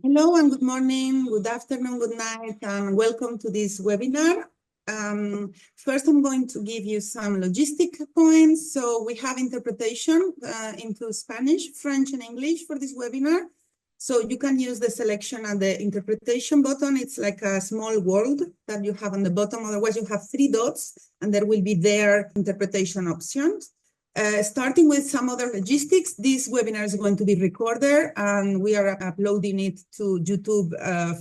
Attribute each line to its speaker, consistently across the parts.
Speaker 1: Hello and good morning, good afternoon, good night, and welcome to this webinar. First, I'm going to give you some logistic points. So we have interpretation into Spanish, French, and English for this webinar. So you can use the selection and the interpretation button. It's like a small world that you have on the bottom. Otherwise, you have 3 dots, and there will be their interpretation options. Starting with some other logistics, this webinar is going to be recorded and we are uploading it to YouTube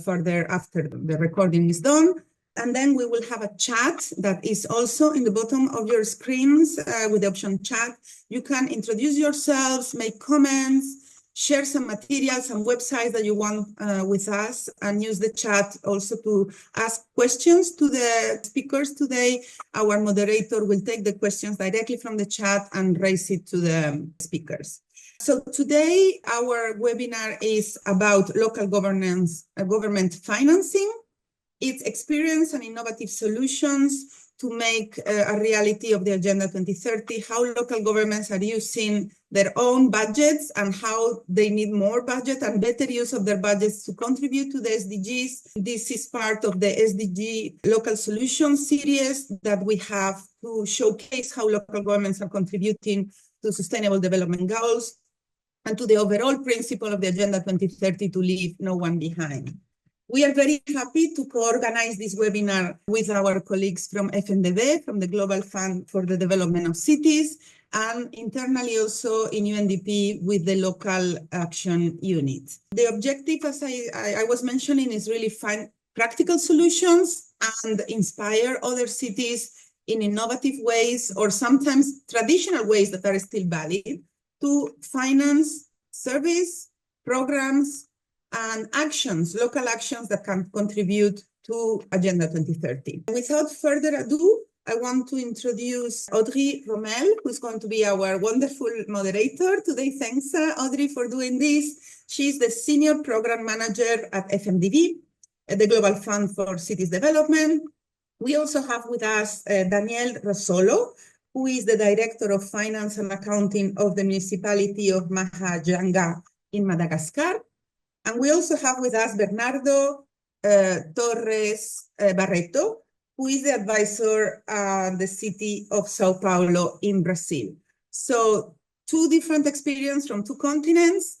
Speaker 1: further after the recording is done. And then we will have a chat that is also in the bottom of your screens with the option chat. You can introduce yourselves, make comments, share some materials, some websites that you want with us, and use the chat also to ask questions to the speakers today. Our moderator will take the questions directly from the chat and raise it to the speakers. So today, our webinar is about local governance, government financing, its experience and innovative solutions to make a reality of the Agenda 2030, how local governments are using their own budgets and how they need more budget and better use of their budgets to contribute to the SDGs. This is part of the SDG Local Solutions series that we have to showcase how local governments are contributing to sustainable development goals and to the overall principle of the Agenda 2030 to leave no one behind. We are very happy to co-organize this webinar with our colleagues from FNDB, from the Global Fund for the Development of Cities, and internally also in UNDP with the Local Action Unit. The objective, as I was mentioning, is really find practical solutions and inspire other cities in innovative ways or sometimes traditional ways that are still valid to finance service, programs, and actions, local actions that can contribute to Agenda 2030. Without further ado, I want to introduce Audrey Rommel, who's going to be our wonderful moderator today. Thanks, Audrey, for doing this. She's the Senior Program Manager at FMDB, the Global Fund for Cities Development. We also have with us Daniel Rosolo, who is the Director of Finance and Accounting of the Municipality of Mahajanga in Madagascar. And we also have with us Bernardo Torres Barreto, who is the advisor at the city of Sao Paulo in Brazil. So 2 different experiences from 2 continents,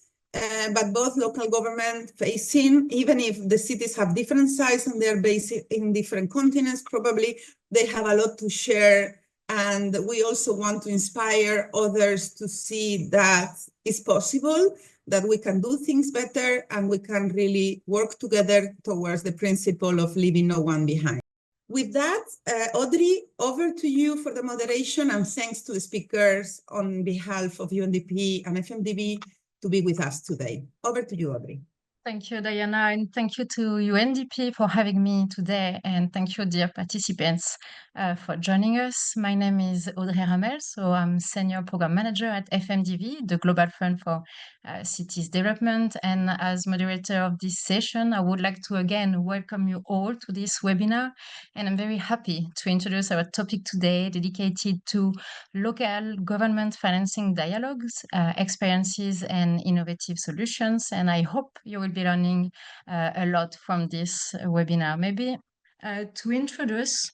Speaker 1: but both local government facing, even if the cities have different size and they're based in different continents, probably they have a lot to share. And we also want to inspire others to see that it's possible, that we can do things better and we can really work together towards the principle of leaving no one behind. With that, Audrey, over to you for the moderation, and thanks to the speakers on behalf of UNDP and FMDB to be with us today. Over to you, Audrey.
Speaker 2: Thank you, Diana, and thank you to UNDP for having me today, and thank you, dear participants, for joining us. My name is Audrey Rommel, so I'm Senior Program Manager at FMDB, the Global Fund for Cities Development, and as moderator of this session, I would like to again welcome you all to this webinar, and I'm very happy to introduce our topic today dedicated to local government financing dialogues, experiences, and innovative solutions, and I hope you will be learning a lot from this webinar. Maybe to introduce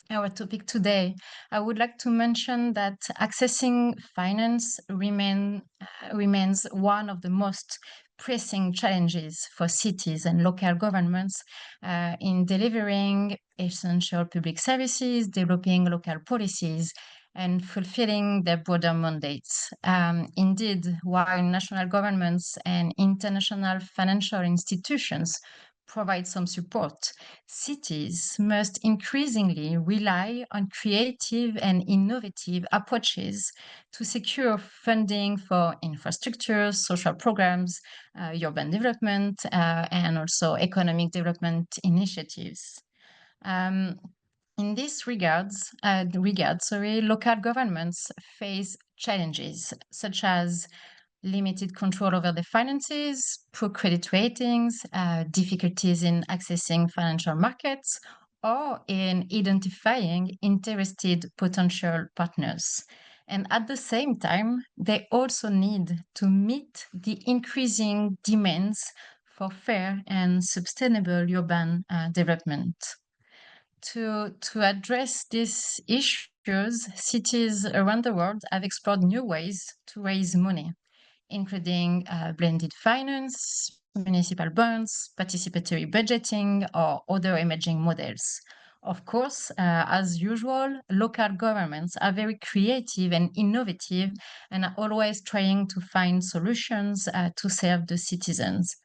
Speaker 2: our topic today, I would like to mention that accessing finance remains one of the most pressing challenges for cities and local governments in delivering essential public services, developing local policies, and fulfilling their broader mandates. Indeed, while national governments and international financial institutions provide some support, cities must increasingly rely on creative and innovative approaches to secure funding for infrastructure, social programs, urban development, and also economic development initiatives. In this local governments face challenges such as limited control over the finances, poor credit ratings, difficulties in accessing financial markets, or in identifying interested potential partners. And at the same time, they also need to meet the increasing demands for fair and sustainable urban development. To address these issues, cities around the world have explored new ways to raise money, including blended finance, municipal bonds, participatory budgeting, or other emerging models. Of course, as usual, local governments are very creative and innovative and are always trying to find solutions to serve the citizens.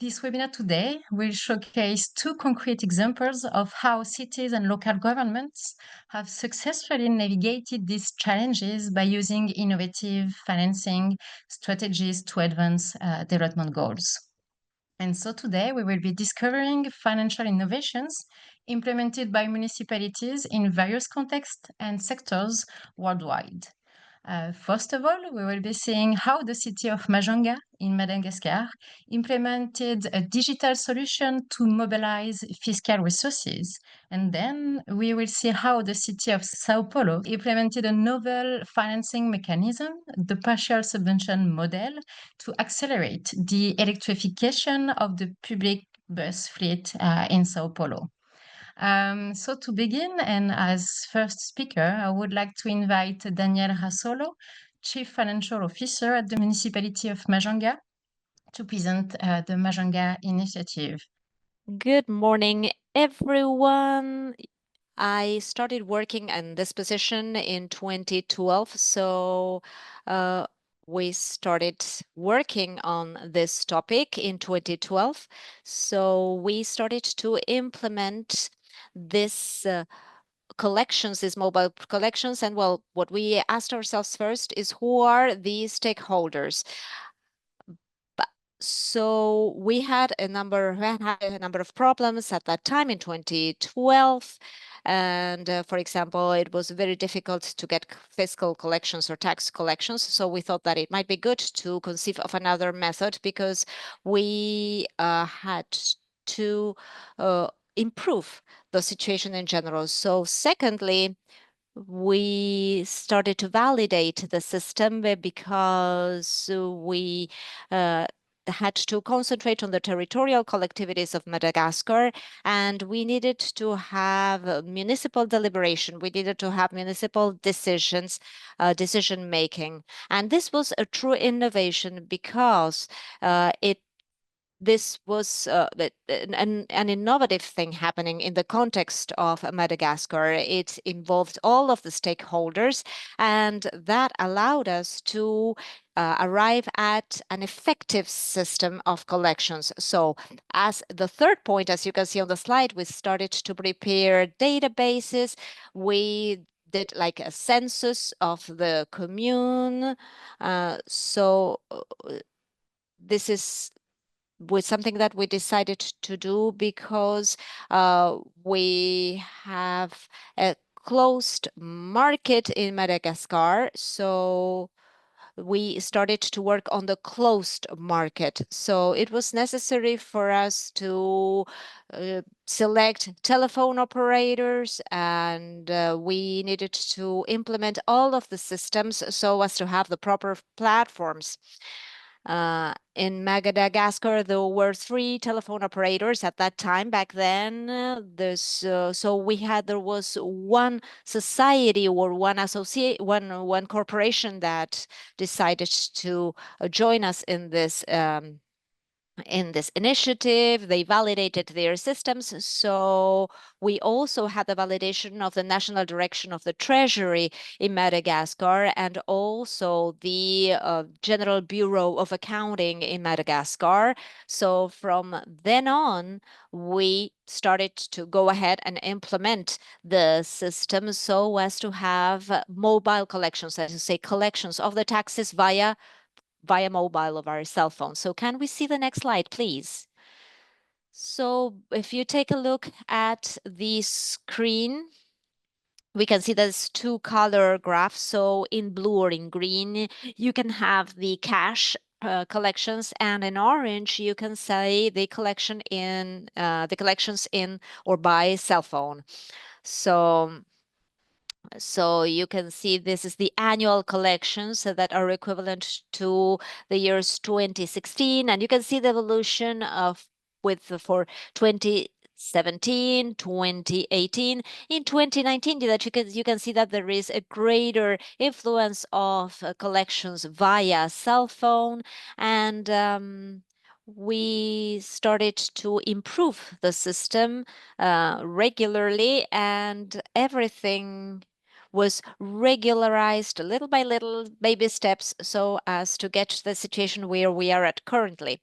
Speaker 2: This webinar today will showcase two concrete examples of how cities and local governments have successfully navigated these challenges by using innovative financing strategies to advance development goals. And so today we will be discovering financial innovations implemented by municipalities in various contexts and sectors worldwide. First of all, we will be seeing how the city of Majanga in Madagascar implemented a digital solution to mobilize fiscal resources. And then we will see how the city of Sao Paulo implemented a novel financing mechanism, the partial subvention model, to accelerate the electrification of the public bus fleet in Sao Paulo. So to begin, and as first speaker, I would like to invite Daniel Rassolo, Chief Financial Officer at the Municipality of Majanga, to present the Majanga initiative.
Speaker 3: Good morning, everyone. I started working in this position in 2012, so we started working on this topic in 2012. So we started to implement this collections, these mobile collections, and well, what we asked ourselves first is who are the stakeholders? So we had a number of problems at that time in 2012. And for example, it was very difficult to get fiscal collections or tax collections. So we thought that it might be good to conceive of another method because we had to improve the situation in general. So secondly, we started to validate the system because we had to concentrate on the territorial collectivities of Madagascar, and we needed to have municipal deliberation. We needed to have municipal decisions, decision making. And this was a true innovation because this was an innovative thing happening in the context of Madagascar. It involved all of the stakeholders, and that allowed us to arrive at an effective system of collections. So as the third point, as you can see on the slide, we started to prepare databases. We did like a census of the commune. This was something that we decided to do because we have a closed market in Madagascar. So we started to work on the closed market. So it was necessary for us to select telephone operators, and we needed to implement all of the systems so as to have the proper platforms. In Madagascar, there were 3 telephone operators at that time. Back then, there was one society or one corporation that decided to join us in this initiative. They validated their systems. So we also had the validation of the National Direction of the Treasury in Madagascar and also the General Bureau of Accounting in Madagascar. So from then on, we started to go ahead and implement the system so as to have mobile collections, as you say, collections of the taxes via mobile of our cell phone. So can we see the next slide, please? So if you take a look at the screen, we can see there's 2 color graphs. So in blue or in green, you can have the cash collections, and in orange, you can say the collections in or by cell phone. So So you can see this is the annual collections that are equivalent to the years 2016, and you can see the evolution of for 2017, 2018. In 2019, that you can see that there is a greater influence of collections via cell phone, and we started to improve the system regularly, and everything was regularized little by little, baby steps, so as to get to the situation where we are at currently.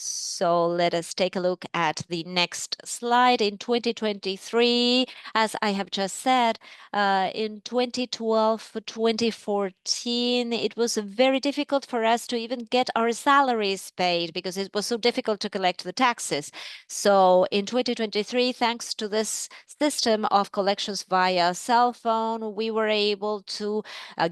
Speaker 3: So let us take a look at the next slide. In 2023, as I have just said, in 2012, 2014, it was very difficult for us to even get our salaries paid because it was so difficult to collect the taxes. So in 2023, thanks to this system of collections via cell phone, we were able to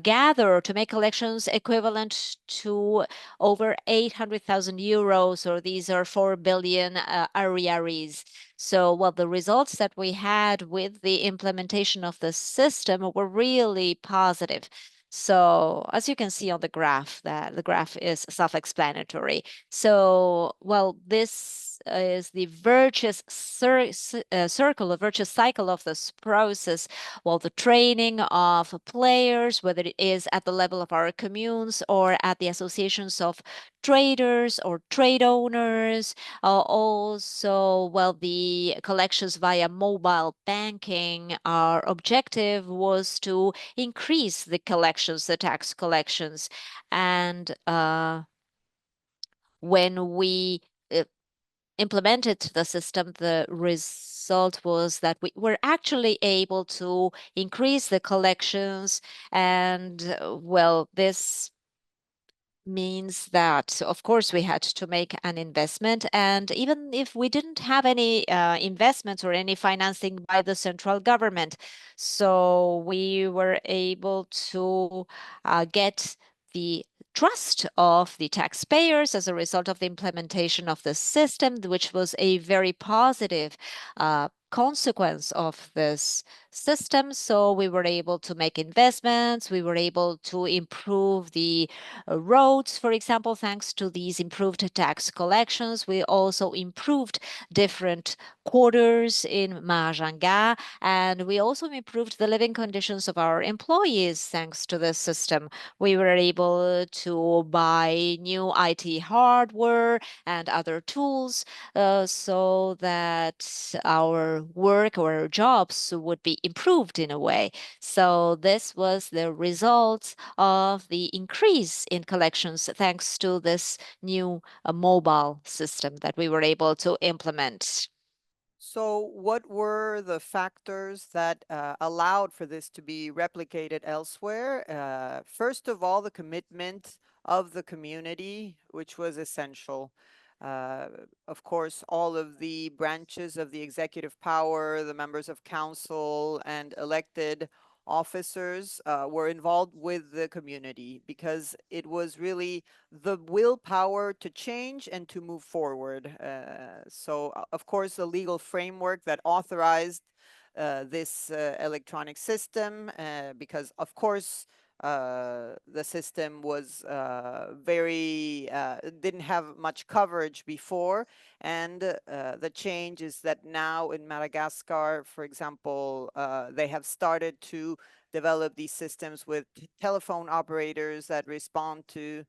Speaker 3: gather, to make collections equivalent to over 800,000 euros, or these are 4 billion arrieries. So, well, the results that we had with the implementation of the system were really positive. So, as you can see on the graph, that the graph is self-explanatory. So, well, this is the virtuous circle, a virtuous cycle of this process. Well, the training of players, whether it is at the level of our communes or at the associations of traders or trade owners, also, well, the collections via mobile banking, our objective was to increase the collections, the tax collections. And when we implemented the system, the result was that we were actually able to increase the collections. And well, this means that, of course, we had to make an investment. And even if we didn't have any investments or any financing by the central government, so we were able to get the trust of the taxpayers as a result of the implementation of the system, which was a very positive consequence of this system. So we were able to make investments, we were able to improve the roads, for example, thanks to these improved tax collections. We also improved different quarters in Mahajanga, and we also improved the living conditions of our employees thanks to this system. We were able to buy new IT hardware and other tools so that our work or our jobs would be improved in a way. So this was the result of the increase in collections thanks to this new mobile system that we were able to implement.
Speaker 4: So what were the factors that allowed for this to be replicated elsewhere? First of all, the commitment of the community, which was essential. Of course, all of the branches of the executive power, the members of council and elected officers were involved with the community because it was really the willpower to change and to move forward. So, of course, the legal framework that authorized this electronic system, because, of course, the system was didn't have much coverage before. And the change is that now in Madagascar, for example, they have started to develop these systems with telephone operators that respond to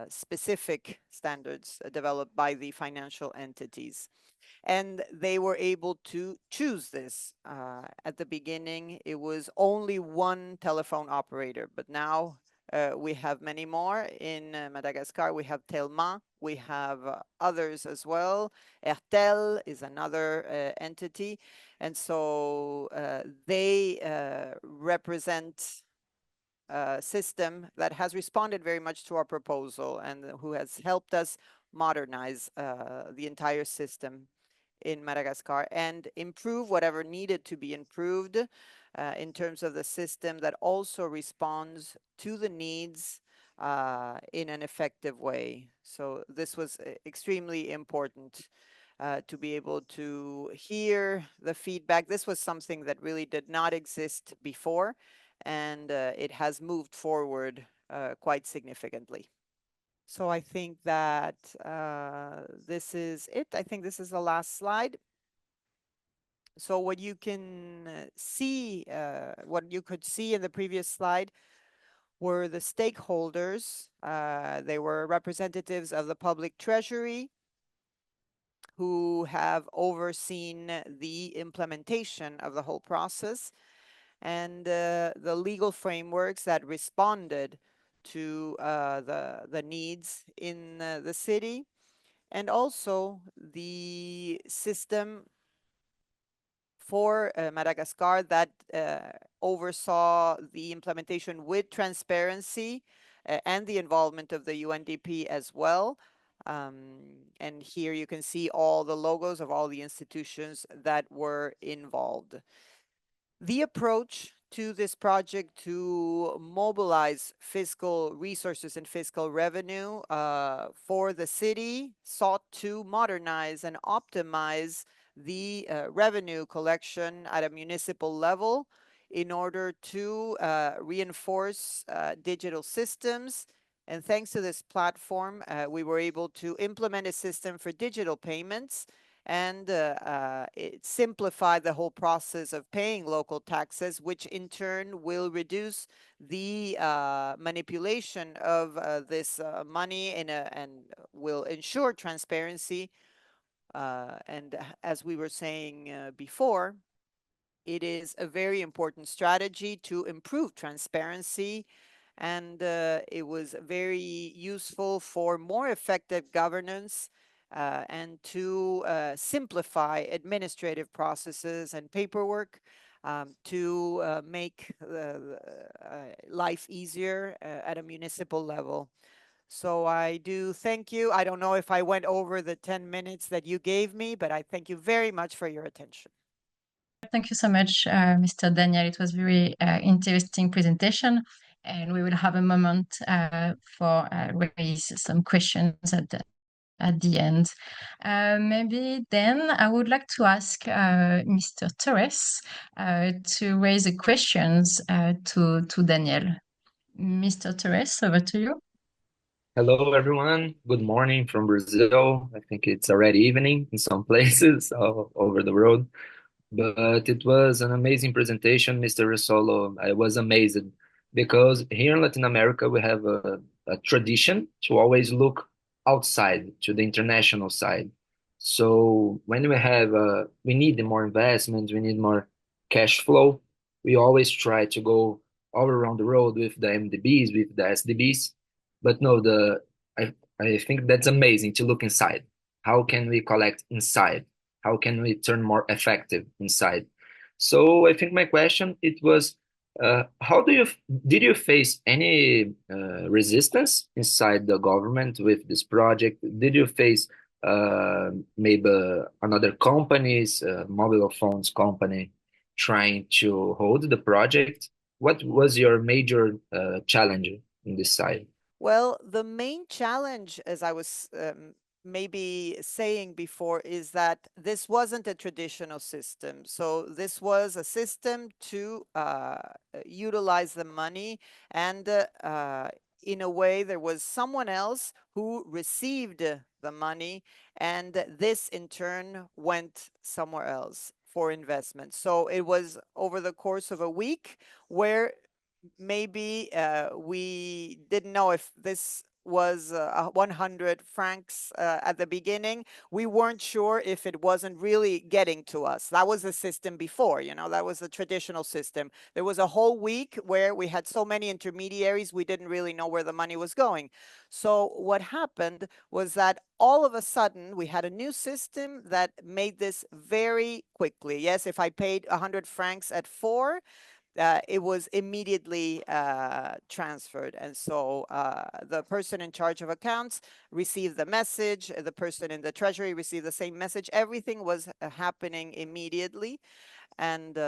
Speaker 4: specific standards developed by the financial entities. And they were able to choose this. At the beginning, it was only one telephone operator, but now we have many more. In Madagascar, we have Telma, we have others as well. Airtel is another entity. And so they represent a system that has responded very much to our proposal and who has helped us modernize the entire system in Madagascar and improve whatever needed to be improved in terms of the system that also responds to the needs in an effective way. So this was extremely important. to be able to hear the feedback. This was something that really did not exist before, and it has moved forward quite significantly. So I think that this is it. I think this is the last slide. So what you can see, what you could see in the previous slide were the stakeholders. They were representatives of the public treasury who have overseen the implementation of the whole process, and the legal frameworks that responded to the needs in the city, and also the system for Madagascar that oversaw the implementation with transparency and the involvement of the UNDP as well. And here you can see all the logos of all the institutions that were involved. The approach to this project to mobilize fiscal resources and fiscal revenue for the city sought to modernize and optimize the revenue collection at a municipal level in order to reinforce digital systems. And thanks to this platform, we were able to implement a system for digital payments, and it simplified the whole process of paying local taxes, which in turn will reduce the manipulation of this money and will ensure transparency. And as we were saying before, it is a very important strategy to improve transparency, and it was very useful for more effective governance and to simplify administrative processes and paperwork to make life easier at a municipal level. So I do thank you. I don't know if I went over the 10 minutes that you gave me, but I thank you very much for your attention.
Speaker 2: Thank you so much, Mr. Daniel. It was very interesting presentation, and we will have a moment for raise some questions at the end. Maybe then I would like to ask Mr. Torres to raise the questions to Daniel. Mr. Torres, over to you.
Speaker 5: Hello, everyone. Good morning from Brazil. I think it's already evening in some places all over the world. But it was an amazing presentation, Mr. Russolo. I was amazed because here in Latin America, we have a tradition to always look outside to the international side. So when we need more investment, we need more cash flow, we always try to go all around the world with the MDBs, with the SDBs. But no, I think that's amazing to look inside. How can we collect inside? How can we turn more effective inside? So I think my question, it was, did you face any resistance inside the government with this project? Did you face maybe another companies, mobile phones company, trying to hold the project? What was your major challenge in this side?
Speaker 4: Well, the main challenge, as I was maybe saying before, is that this wasn't a traditional system. So this was a system to utilize the money, and in a way there was someone else who received the money, and this in turn went somewhere else for investment. So it was over the course of a week where maybe we didn't know if this was 100 francs at the beginning. We weren't sure if it wasn't really getting to us. That was the system before, that was the traditional system. There was a whole week where we had so many intermediaries, we didn't really know where the money was going. So what happened was that all of a sudden we had a new system that made this very quickly. Yes, if I paid 100 francs at 4, it was immediately transferred. And so the person in charge of accounts received the message, the person in the treasury received the same message. Everything was happening immediately. And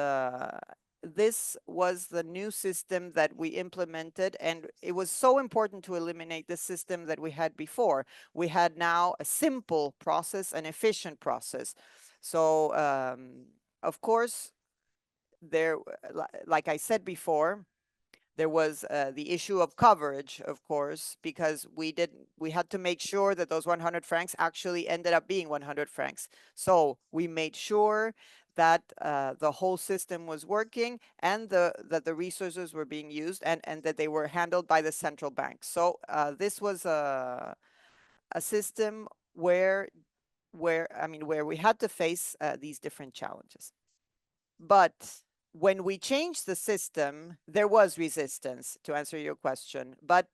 Speaker 4: this was the new system that we implemented, and it was so important to eliminate the system that we had before. We had now a simple process, an efficient process. So, of course, there, like I said before, there was the issue of coverage, of course, because we had to make sure that those 100 francs actually ended up being 100 francs. So we made sure that the whole system was working and that the resources were being used and that they were handled by the central bank. So this was a system where we had to face these different challenges. But when we changed the system, there was resistance, to answer your question, but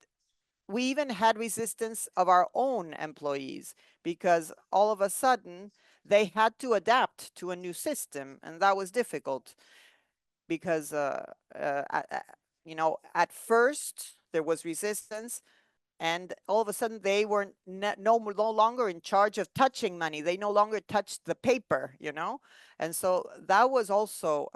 Speaker 4: we even had resistance of our own employees, because all of a sudden they had to adapt to a new system, and that was difficult because, at first there was resistance, and all of a sudden they were no longer in charge of touching money. They no longer touched the paper, and so that was also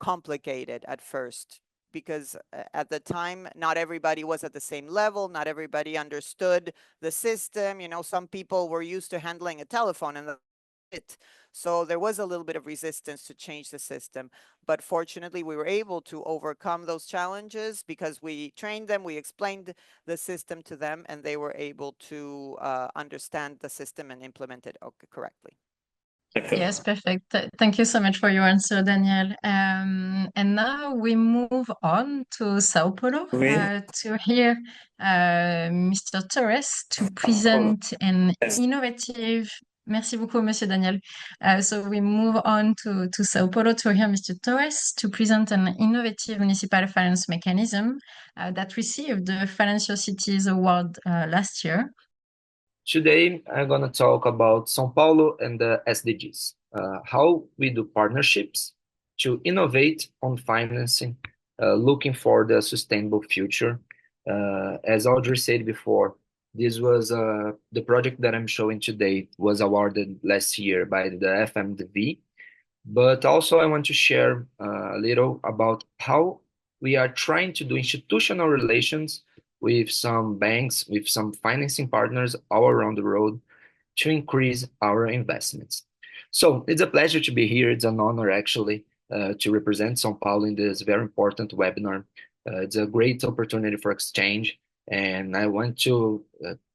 Speaker 4: complicated at first, because at the time not everybody was at the same level, not everybody understood the system. Some people were used to handling a telephone and it. So there was a little bit of resistance to change the system, but fortunately we were able to overcome those challenges because we trained them, we explained the system to them, and they were able to understand the system and implement it correctly.
Speaker 2: Yes, perfect. Thank you so much for your answer, Daniel. And now we move on to Sao Paulo to hear Mr. Torres to present an innovative. Merci beaucoup, Monsieur Daniel. So we move on to Sao Paulo to hear Mr. Torres to present an innovative municipal finance mechanism that received the Financial Cities Award last year.
Speaker 5: Today, I'm going to talk about São Paulo and the SDGs, how we do partnerships to innovate on financing, looking for the sustainable future. As Audrey said before, this was the project that I'm showing today was awarded last year by the FMDB. But also I want to share a little about how we are trying to do institutional relations with some banks, with some financing partners all around the world to increase our investments. So it's a pleasure to be here. It's an honor actually to represent São Paulo in this very important webinar. It's a great opportunity for exchange, and I want to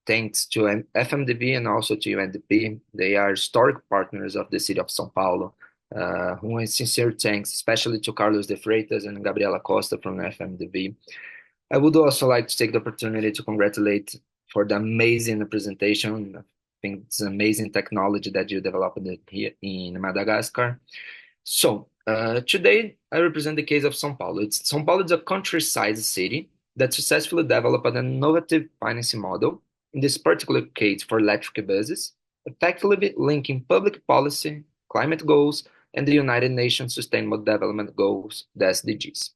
Speaker 5: thanks to FMDB and also to UNDP. They are historic partners of the city of São Paulo. Who sincere thanks, especially to Carlos de Freitas and Gabriela Costa from FMDB. I would also like to take the opportunity to congratulate for the amazing presentation. I think it's amazing technology that you developed here in Madagascar. So today I represent the case of São Paulo. São Paulo is a countryside city that successfully developed an innovative financing model, in this particular case for electric buses, effectively linking public policy, climate goals, and the United Nations Sustainable Development Goals, the SDGs.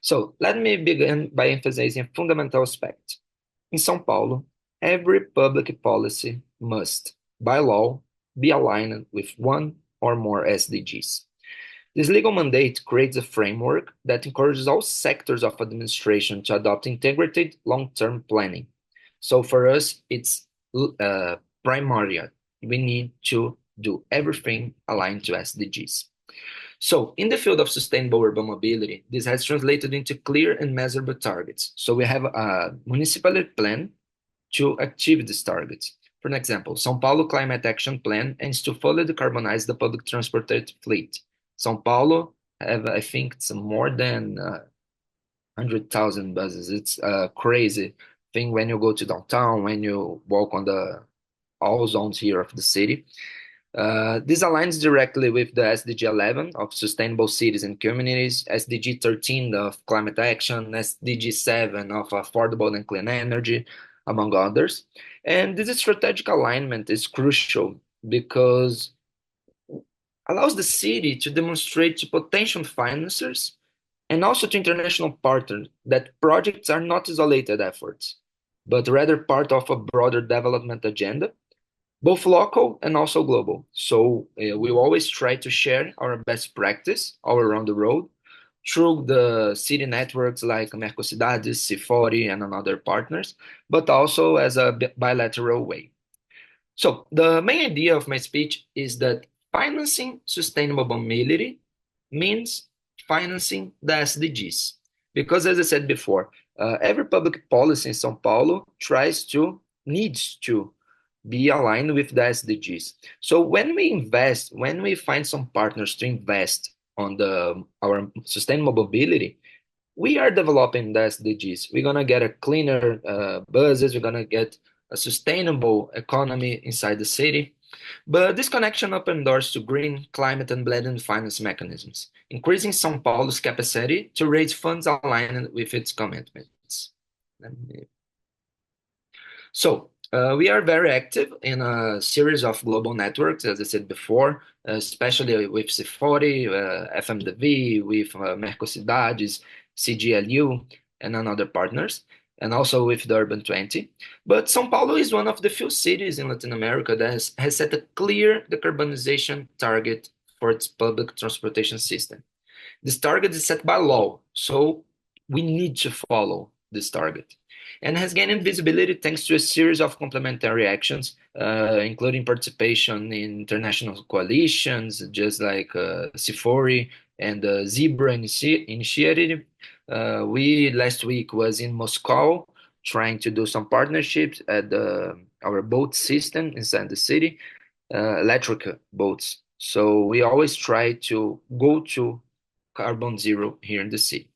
Speaker 5: So let me begin by emphasizing a fundamental aspect. In São Paulo, every public policy must, by law, be aligned with one or more SDGs. This legal mandate creates a framework that encourages all sectors of administration to adopt integrated long-term planning. So for us, it's primordial. We need to do everything aligned to SDGs. So in the field of sustainable urban mobility, this has translated into clear and measurable targets. So we have a municipal plan to achieve these targets. For example, São Paulo Climate Action Plan aims to fully decarbonize the public transport fleet. São Paulo have, I think, it's more than 100,000 buses. It's a crazy thing when you go to downtown, when you walk on all zones here of the city. This aligns directly with the SDG 11 of Sustainable Cities and Communities, SDG 13 of Climate Action, SDG 7 of Affordable and Clean Energy, among others. And this strategic alignment is crucial because it allows the city to demonstrate to potential financiers and also to international partners that projects are not isolated efforts, but rather part of a broader development agenda, both local and also global. So we always try to share our best practice all around the world through the city networks like Mercocidades, C40, and other partners, but also as a bilateral way. So the main idea of my speech is that financing sustainable mobility means financing the SDGs. Because as I said before, every public policy in São Paulo needs to be aligned with the SDGs. So when we find some partners to invest on our sustainable mobility, we are developing the SDGs. We're gonna get a cleaner buses. We're gonna get a sustainable economy inside the city. But this connection opens doors to green, climate, and blended finance mechanisms, increasing São Paulo's capacity to raise funds aligned with its commitments. So we are very active in a series of global networks, as I said before, especially with C40, FMDV, with Mercocidades, CGLU, and other partners, and also with the Urban 20. But São Paulo is one of the few cities in Latin America that has set a clear decarbonization target for its public transportation system. This target is set by law, so we need to follow this target, and has gained visibility thanks to a series of complementary actions, including participation in international coalitions, just like C40 and the Zebra Initiative. We last week was in Moscow trying to do some partnerships at our boat system inside the city, electric boats. So we always try to go to carbon zero here in the city.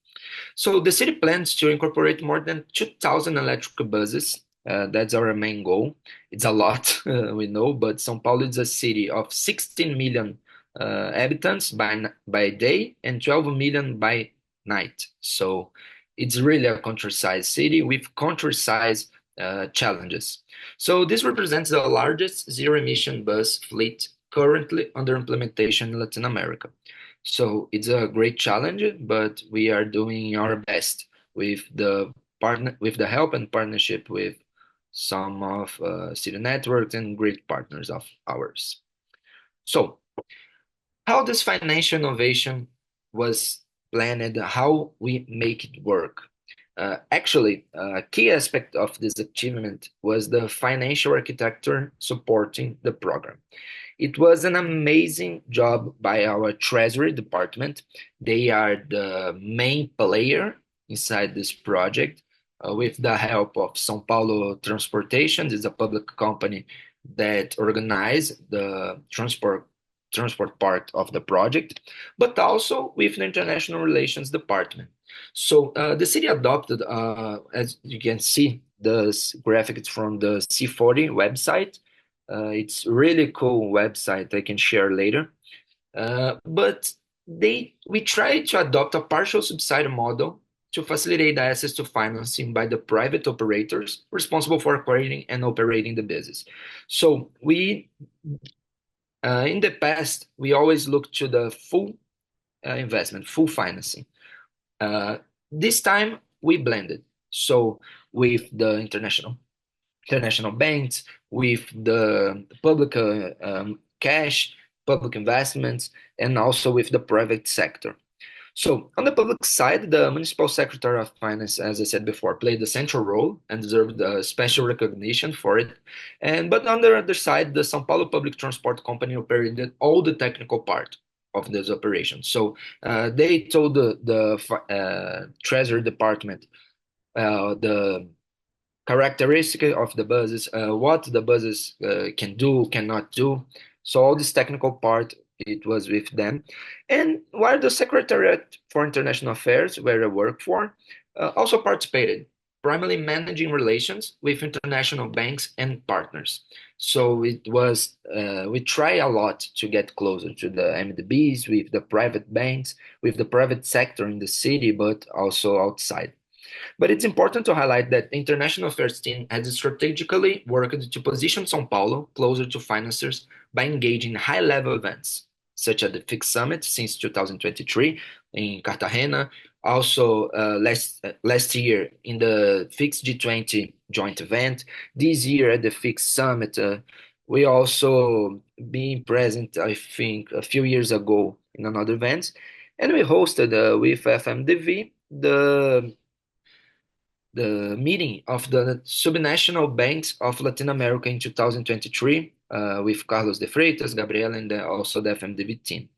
Speaker 5: So the city plans to incorporate more than 2,000 electric buses. That's our main goal. It's a lot, we know, but São Paulo is a city of 16 million inhabitants by day and 12 million by night. So it's really a countryside city with countryside challenges. So this represents the largest zero-emission bus fleet currently under implementation in Latin America. So it's a great challenge, but we are doing our best with the help and partnership with some of city networks and great partners of ours. So how this financial innovation was planned, how we make it work. Actually, a key aspect of this achievement was the financial architecture supporting the program. It was an amazing job by our Treasury department. They are the main player inside this project, with the help of São Paulo Transportation. It's a public company that organizes the transport part of the project, but also with the International Relations Department. So the city adopted, as you can see, the graphics from the C40 website. It's really cool website I can share later. But we tried to adopt a partial subsidy model to facilitate the access to financing by the private operators responsible for acquiring and operating the business. So we, in the past, we always looked to the full investment, full financing. This time we blended. So with the international banks, with the public cash, public investments, and also with the private sector. So on the public side, the Municipal Secretary of Finance, as I said before, played a central role and deserved special recognition for it. But on the other side, the São Paulo Public Transport Company operated all the technical part of this operation. So they told the Treasury Department the characteristic of the buses, what the buses can do, cannot do. So all this technical part, it was with them. And while the Secretariat for International Affairs, where I work for, also participated, primarily managing relations with international banks and partners. So it was, we try a lot to get closer to the MDBs, with the private banks, with the private sector in the city, but also outside. But it's important to highlight that the International Affairs team has strategically worked to position São Paulo closer to financiers by engaging high-level events, such as the FIX Summit since 2023 in Cartagena. Also, last year in the FIX G20 joint event. This year at the FIX Summit, we also being present, I think, a few years ago in another event. And we hosted with FMDV the meeting of the subnational banks of Latin America in 2023 with Carlos de Freitas, Gabriela, and also the FMDB team.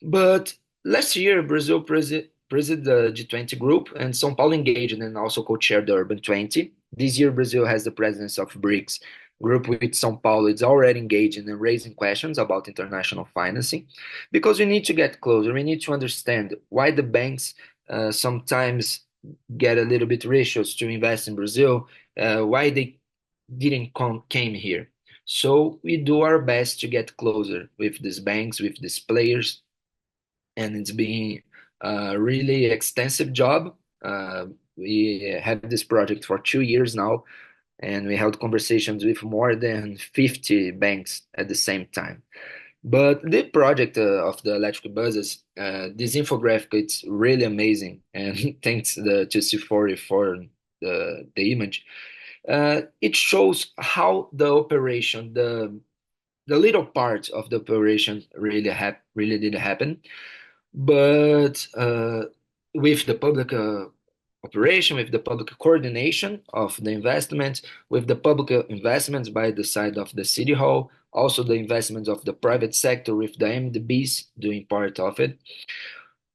Speaker 5: But last year, Brazil presided the G20 group, and São Paulo engaged and also co-chaired the Urban 20. This year, Brazil has the presence of BRICS group, with São Paulo is already engaged in raising questions about international financing, because we need to get closer. We need to understand why the banks sometimes get a little bit ratios to invest in Brazil, why they didn't came here. So we do our best to get closer with these banks, with these players, and it's been a really extensive job. We have this project for 2 years now, and we held conversations with more than 50 banks at the same time. But the project of the electric buses, this infographic, it's really amazing, and thanks to C40 for the image. It shows how the operation, the little part of the operation really did happen, but with the public operation, with the public coordination of the investment, with the public investments by the side of the city hall, also the investments of the private sector with the MDBs doing part of it.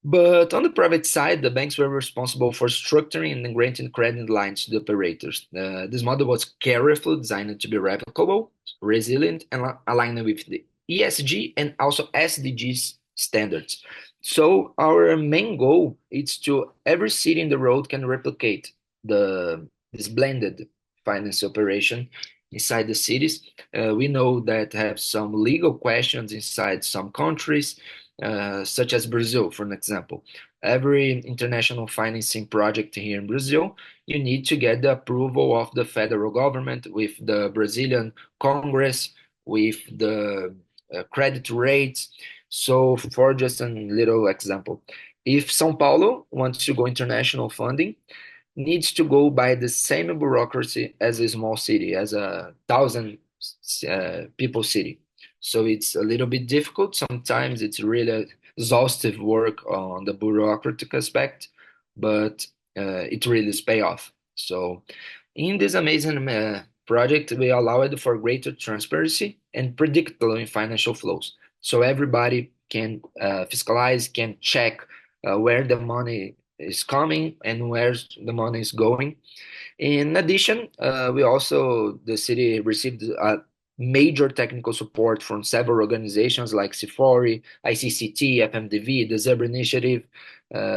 Speaker 5: But on the private side, the banks were responsible for structuring and granting credit lines to the operators. This model was carefully designed to be replicable, resilient, and aligned with the ESG and also SDGs standards. So our main goal is to every city in the road can replicate this blended finance operation inside the cities. We know that have some legal questions inside some countries, such as Brazil, for an example. Every international financing project here in Brazil, you need to get the approval of the federal government, with the Brazilian Congress, with the credit rates. So for just a little example, if São Paulo wants to go international funding, needs to go by the same bureaucracy as a small city, as a 1,000 people city. So it's a little bit difficult. Sometimes it's really exhaustive work on the bureaucratic aspect, but it really is pay off. So in this amazing project, we allowed for greater transparency and predictability in financial flows. So everybody can fiscalize, can check where the money is coming and where the money is going. In addition, the city received major technical support from several organizations like C40, ICCT, FMDV, the Zebra Initiative,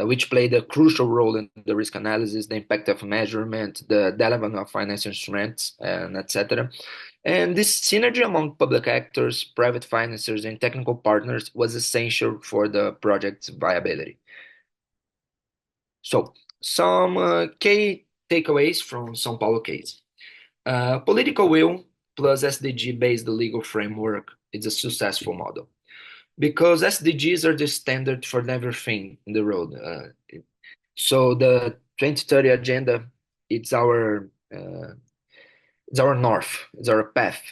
Speaker 5: which played a crucial role in the risk analysis, the impact of measurement, the development of financial instruments, and etc. And this synergy among public actors, private financiers, and technical partners was essential for the project's viability. So, some key takeaways from São Paulo case. Political will plus SDG-based legal framework is a successful model, because SDGs are the standard for everything in the road. So the 2030 agenda, it's our north, it's our path.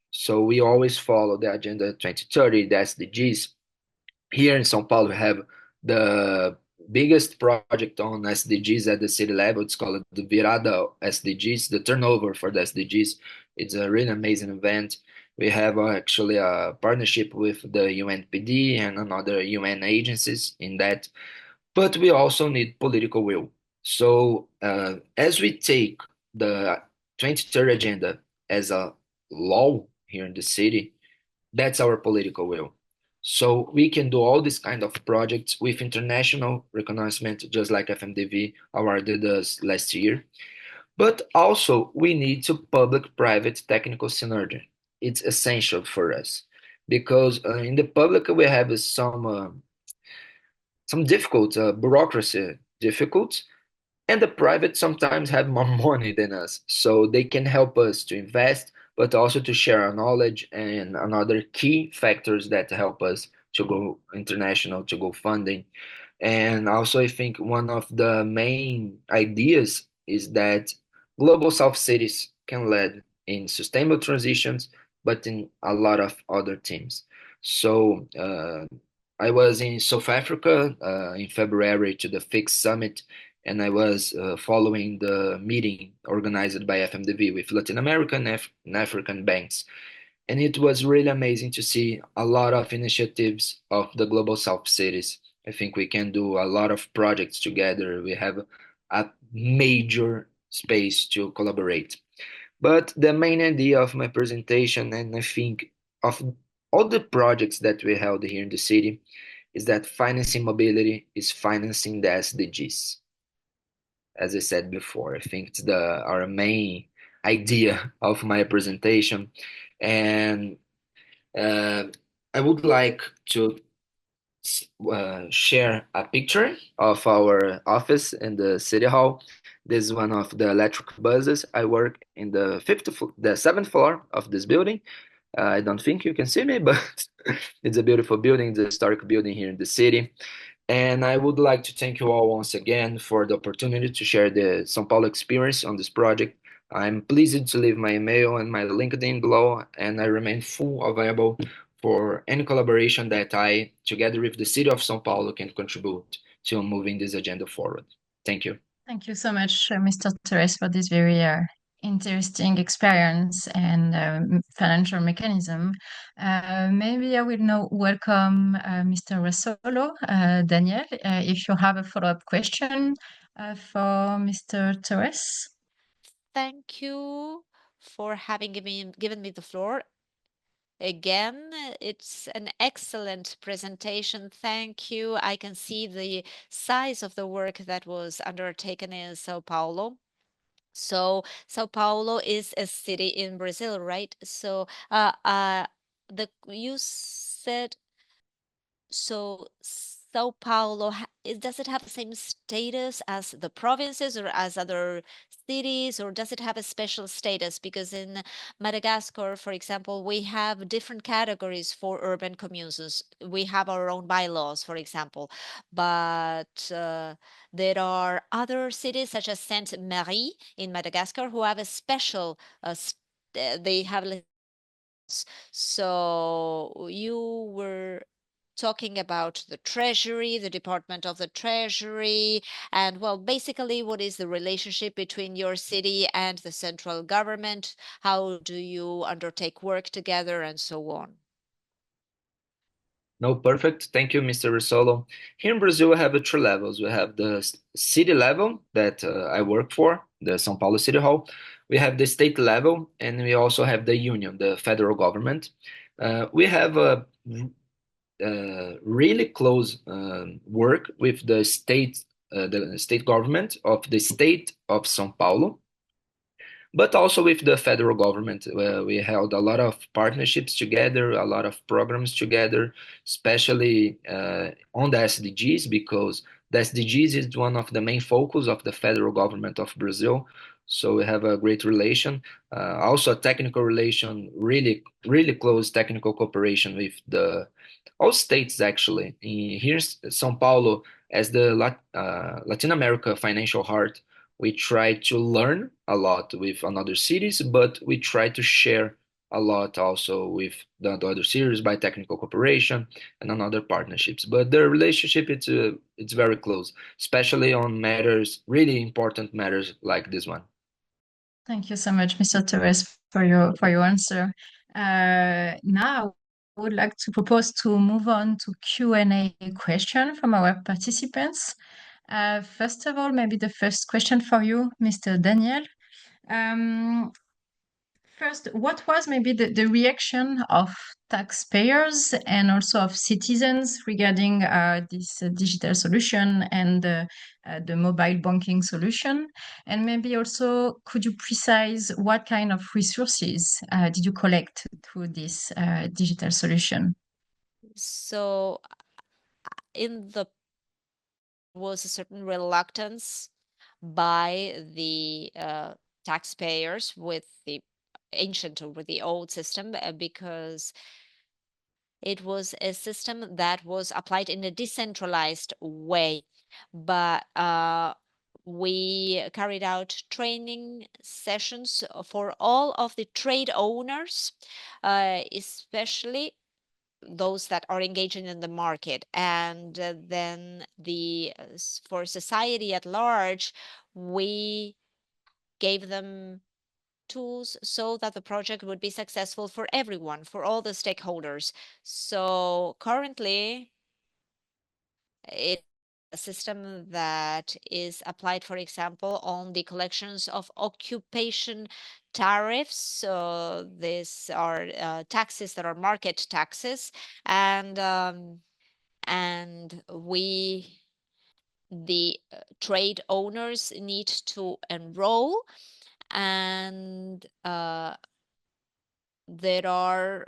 Speaker 5: So we always follow the agenda 2030, the SDGs. Here in São Paulo, we have the biggest project on SDGs at the city level. It's called the Virada SDGs, the turnover for the SDGs. It's a really amazing event. We have actually a partnership with the UNPD and another UN agencies in that. But we also need political will. So as we take the 2030 agenda as a law here in the city, that's our political will. So we can do all these kind of projects with international recognition, just like FMDV awarded us last year. But also we need to public-private technical synergy. It's essential for us, because in the public we have some difficult bureaucracy difficult, and the private sometimes have more money than us, so they can help us to invest, but also to share our knowledge and another key factors that help us to go international, to go funding. And also, I think one of the main ideas is that global South cities can lead in sustainable transitions, but in a lot of other teams. So I was in South Africa in February to the FIX Summit, and I was following the meeting organized by FMDV with Latin American and African banks. And it was really amazing to see a lot of initiatives of the Global South cities. I think we can do a lot of projects together. We have a major space to collaborate. But the main idea of my presentation, and I think of all the projects that we held here in the city, is that financing mobility is financing the SDGs. As I said before, I think it's our main idea of my presentation. And I would like to share a picture of our office in the city hall. This is one of the electric buses. I work in the seventh floor of this building. I don't think you can see me, but it's a beautiful building, it's a historic building here in the city. And I would like to thank you all once again for the opportunity to share the São Paulo experience on this project. I'm pleased to leave my email and my LinkedIn below, and I remain full available for any collaboration that I, together with the city of São Paulo, can contribute to moving this agenda forward. Thank you.
Speaker 2: Thank you so much, Mr. Torres, for this very interesting experience and financial mechanism. Maybe I will now welcome Mr. Resolo. Daniel, if you have a follow-up question for Mr. Torres.
Speaker 3: Thank you for having given me the floor. Again, it's an excellent presentation. Thank you. I can see the size of the work that was undertaken in Sao Paulo. So Sao Paulo is a city in Brazil, right? So you said so Sao Paulo, does it have the same status as the provinces or as other cities, or does it have a special status? Because in Madagascar, for example, we have different categories for urban communes. We have our own bylaws, for example, but there are other cities such as Sainte-Marie in Madagascar who have a special, they have. So you were talking about the Treasury, the Department of the Treasury, and well, basically, what is the relationship between your city and the central government? How do you undertake work together and so on?
Speaker 5: No, perfect. Thank you, Mr. Risolo. Here in Brazil, we have 3 levels. We have the city level that I work for, the São Paulo City Hall. We have the state level, and we also have the union, the federal government. We have a really close work with the state government of the state of São Paulo, but also with the federal government. We held a lot of partnerships together, a lot of programs together, especially on the SDGs, because the SDGs is one of the main focus of the federal government of Brazil. So we have a great relation, also a technical relation, really, really close technical cooperation with all states actually. Here in São Paulo, as the Latin America financial heart, we try to learn a lot with another cities, but we try to share a lot also with the other cities by technical cooperation and on other partnerships. But the relationship, it's very close, especially on matters, really important matters like this one.
Speaker 2: Thank you so much, Mr. Torres, for your answer. Now, I would like to propose to move on to Q&A question from our participants. First of all, maybe the first question for you, Mr. Daniel. First, what was maybe the reaction of taxpayers and also of citizens regarding this digital solution and the mobile banking solution? And maybe also, could you precise what kind of resources did you collect through this digital solution?
Speaker 3: So was a certain reluctance by the taxpayers with the ancient or with the old system because it was a system that was applied in a decentralized way. But we carried out training sessions for all of the trade owners, especially those that are engaging in the market. And then for society at large, we gave them tools so that the project would be successful for everyone, for all the stakeholders. So currently, it's a system that is applied, for example, on the collections of occupation tariffs. So these are taxes that are market taxes, and the trade owners need to enroll, and there are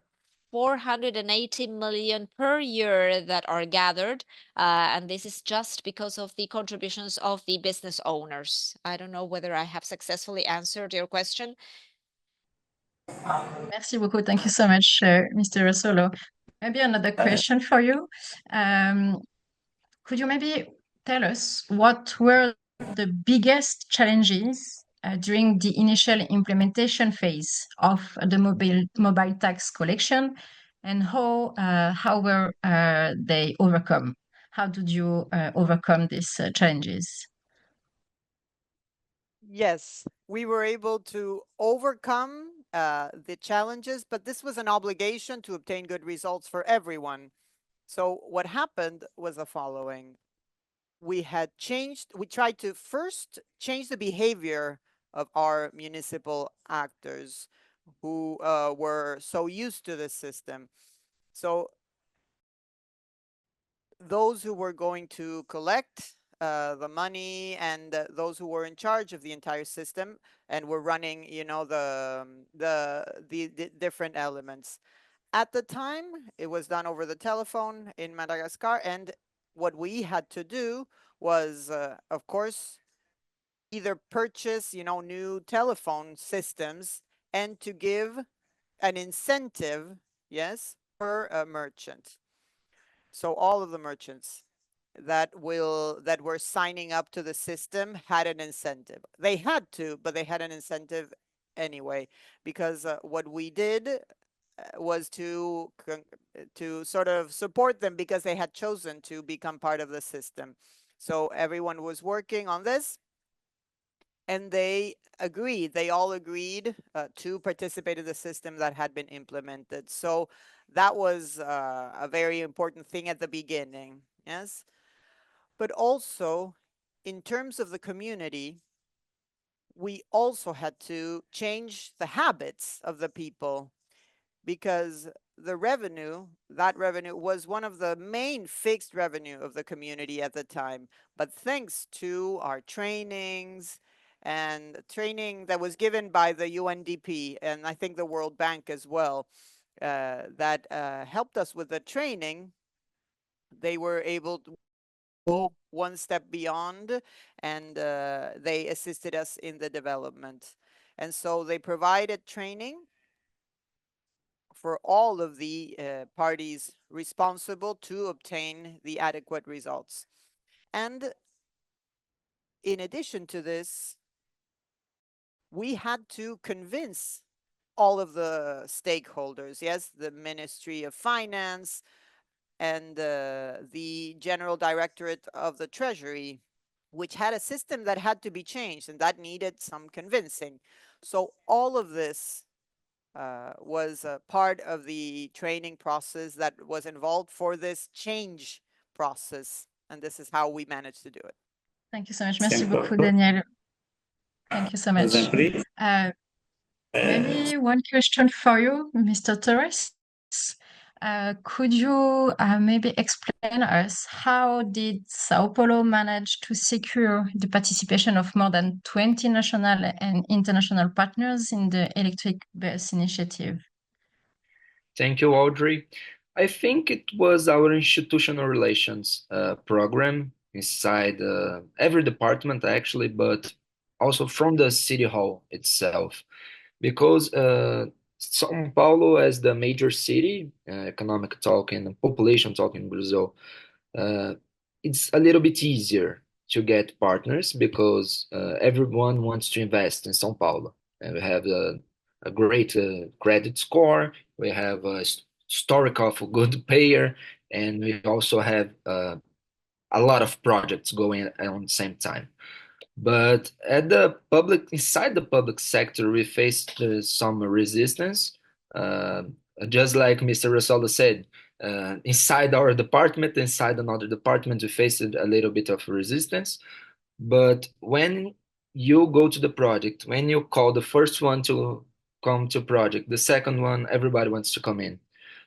Speaker 3: 480 million per year that are gathered, and this is just because of the contributions of the business owners. I don't know whether I have successfully answered your question.
Speaker 2: Merci beaucoup. Thank you so much, Mr. Rosolo. Maybe another question for you. Could you maybe tell us what were the biggest challenges during the initial implementation phase of the mobile tax collection, and how were they overcome? How did you overcome these challenges?
Speaker 4: Yes, we were able to overcome the challenges, but this was an obligation to obtain good results for everyone. So what happened was the following. We tried to first change the behavior of our municipal actors who were so used to the system. So those who were going to collect the money and those who were in charge of the entire system and were running, the different elements. At the time, it was done over the telephone in Madagascar, and what we had to do was, of course, either purchase, new telephone systems and to give an incentive, yes, per merchant. So all of the merchants that were signing up to the system had an incentive. They had to, but they had an incentive anyway, because what we did was to sort of support them because they had chosen to become part of the system. So everyone was working on this, and they all agreed to participate in the system that had been implemented. So that was a very important thing at the beginning, yes? But also, in terms of the community, we also had to change the habits of the people, because that revenue was one of the main fixed revenue of the community at the time. But thanks to our trainings and training that was given by the UNDP, and I think the World Bank as well, that helped us with the training, they were able to go one step beyond, and they assisted us in the development. And so they provided training for all of the parties responsible to obtain the adequate results. And in addition to this, we had to convince all of the stakeholders, yes, the Ministry of Finance and the General Directorate of the Treasury, which had a system that had to be changed and that needed some convincing. So all of this was a part of the training process that was involved for this change process. And this is how we managed to do it.
Speaker 2: Thank you so much. Merci beaucoup, Daniel. Thank you so much. Maybe one question for you, Mr. Torres. Could you maybe explain us how did Sao Paulo manage to secure the participation of more than 20 national and international partners in the electric bus initiative?
Speaker 5: Thank you, Audrey. I think it was our institutional relations program inside every department, actually, but also from the city hall itself. Because São Paulo, as the major city, economic talking and population talking in Brazil, it's a little bit easier to get partners because everyone wants to invest in São Paulo. And we have a great credit score. We have historic of a good payer, and we also have a lot of projects going on the same time. But inside the public sector, we faced some resistance. Uh, just like Mr. Rosolo said, inside our department, inside another department, we faced a little bit of resistance. But when you go to the project, when you call the first one to come to project, the second one, everybody wants to come in.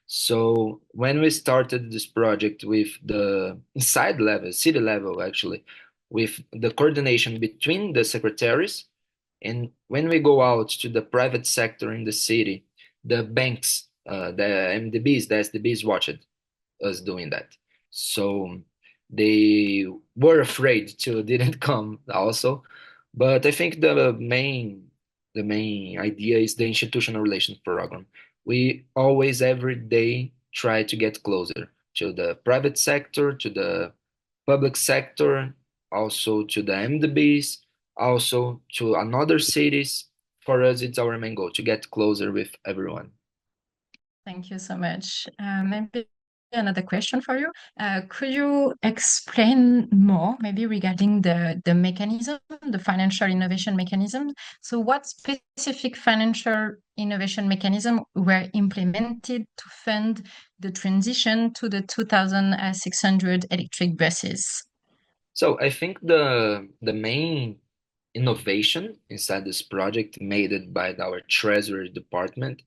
Speaker 5: So when we started this project with the inside level, city level actually, with the coordination between the secretaries, and when we go out to the private sector in the city, the banks, the MDBs, the SDBs watched us doing that. So they were afraid to didn't come also. But I think the main idea is the institutional relations program. We always every day try to get closer to the private sector, to the public sector, also to the MDBs, also to another cities. For us, it's our main goal to get closer with everyone.
Speaker 2: Thank you so much. Maybe another question for you. Could you explain more, maybe regarding the mechanism, the financial innovation mechanism? So what specific financial innovation mechanism were implemented to fund the transition to the 2,600 electric buses?
Speaker 5: So I think the main innovation inside this project made it by our treasury department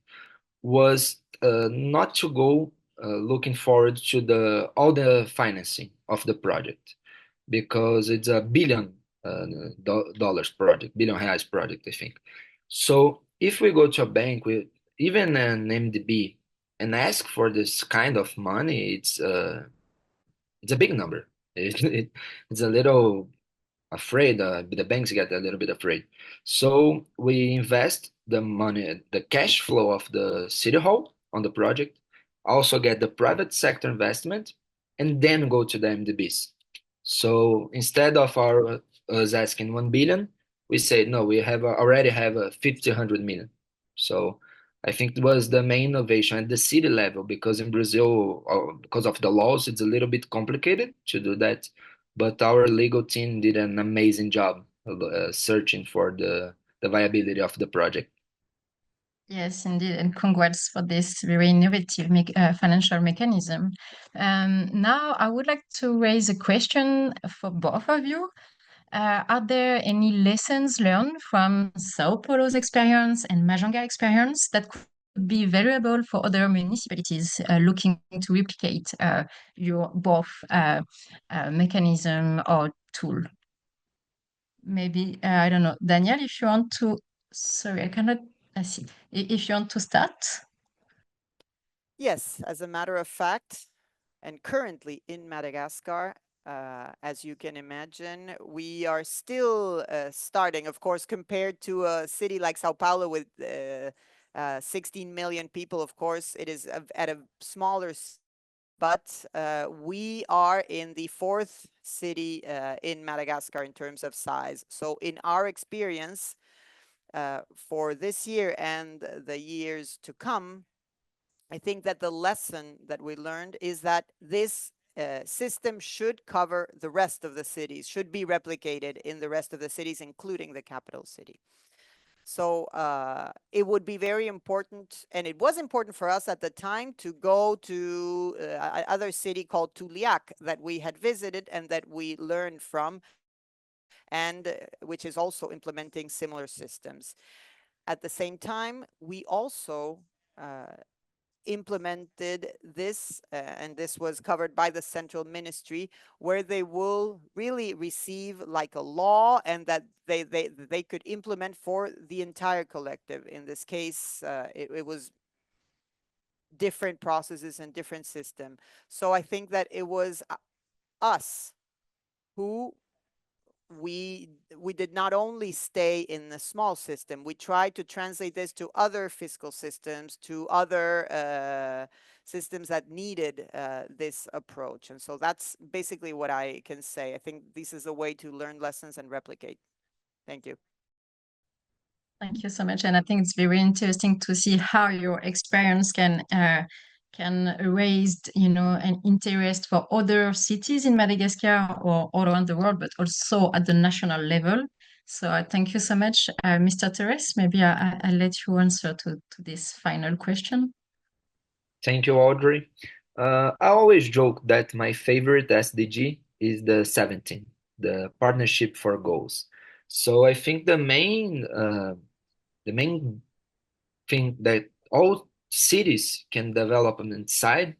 Speaker 5: was not to go looking forward to all the financing of the project, because it's a billion dollars project, billion reais project, I think. So if we go to a bank with even an MDB and ask for this kind of money, it's a big number. It's a little afraid. The banks get a little bit afraid. So we invest the money, the cash flow of the city hall on the project, also get the private sector investment, and then go to the MDBs. So instead of us asking 1 billion, we say no, we already have a 100 million. So I think it was the main innovation at the city level, because in Brazil, because of the laws, it's a little bit complicated to do that. But our legal team did an amazing job searching for the viability of the project.
Speaker 2: Yes, indeed, and congrats for this very innovative financial mechanism. Now, I would like to raise a question for both of you. Are there any lessons learned from Sao Paulo's experience and Majanga experience that could be valuable for other municipalities looking to replicate your both mechanism or tool? Maybe, I don't know, Daniel, if you want to, sorry, I see. If you want to start.
Speaker 4: Yes, as a matter of fact, and currently in Madagascar, as you can imagine, we are still starting, of course, compared to a city like Sao Paulo with 16 million people. Of course, it is at a smaller, but we are in the fourth city in Madagascar in terms of size. So in our experience for this year and the years to come, I think that the lesson that we learned is that this system should cover the rest of the cities, should be replicated in the rest of the cities, including the capital city. So it would be very important, and it was important for us at the time to go to another city called Tuliak that we had visited and that we learned from, and which is also implementing similar systems. At the same time, we also implemented this, and this was covered by the central ministry, where they will really receive like a law, and that they could implement for the entire collective. In this case, it was different processes and different system. So I think that it was us who we did not only stay in the small system, we tried to translate this to other fiscal systems, to other systems that needed this approach. And so that's basically what I can say. I think this is a way to learn lessons and replicate. Thank you.
Speaker 2: Thank you so much. And I think it's very interesting to see how your experience can can raise, an interest for other cities in Madagascar or all around the world, but also at the national level. So thank you so much, Mr. Terrace. Maybe I'll let you answer to this final question.
Speaker 5: Thank you, Audrey. I always joke that my favorite SDG is the 17, the Partnership for Goals. So I think the main thing that all cities can develop inside,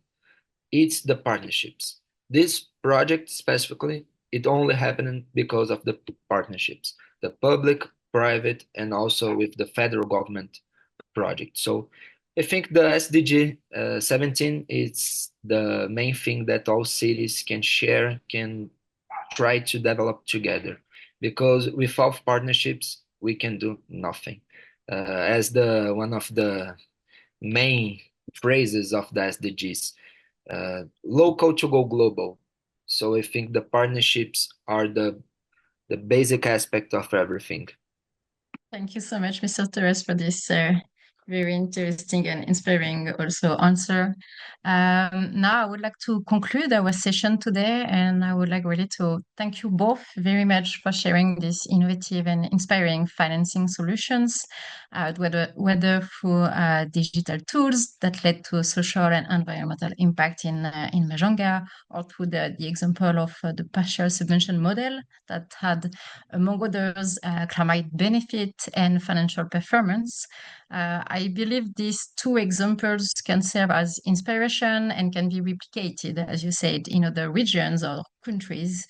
Speaker 5: it's the partnerships. This project specifically, it only happened because of the partnerships, the public, private, and also with the federal government project. So I think the SDG 17 is the main thing that all cities can share, can try to develop together, because without partnerships we can do nothing. As the one of the main phrases of the SDGs, local to go global. So I think the partnerships are the basic aspect of everything.
Speaker 2: Thank you so much, Mr. Torres, for this very interesting and inspiring also answer. Now I would like to conclude our session today, and I would like really to thank you both very much for sharing these innovative and inspiring financing solutions, whether through digital tools that led to social and environmental impact in Majanga, or through the example of the partial subvention model that had, among others, climate benefit and financial performance. I believe these two examples can serve as inspiration and can be replicated, as you said, in other regions or countries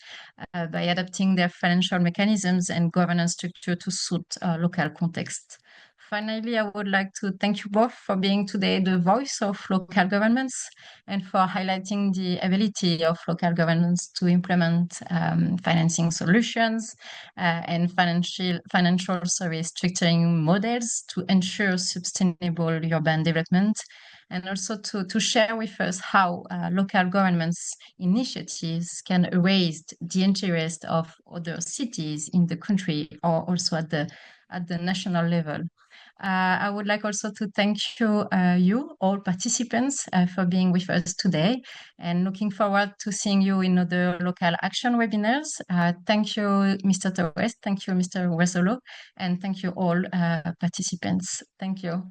Speaker 2: by adapting their financial mechanisms and governance structure to suit local context. Finally, I would like to thank you both for being today the voice of local governments and for highlighting the ability of local governments to implement financing solutions and financial service structuring models to ensure sustainable urban development, and also to share with us how local governments' initiatives can raise the interest of other cities in the country or also at the national level. I would like also to thank you, all participants, for being with us today, and looking forward to seeing you in other local action webinars. Thank you, Mr. Torres. Thank you, Mr. Resolo, and thank you all participants. Thank you.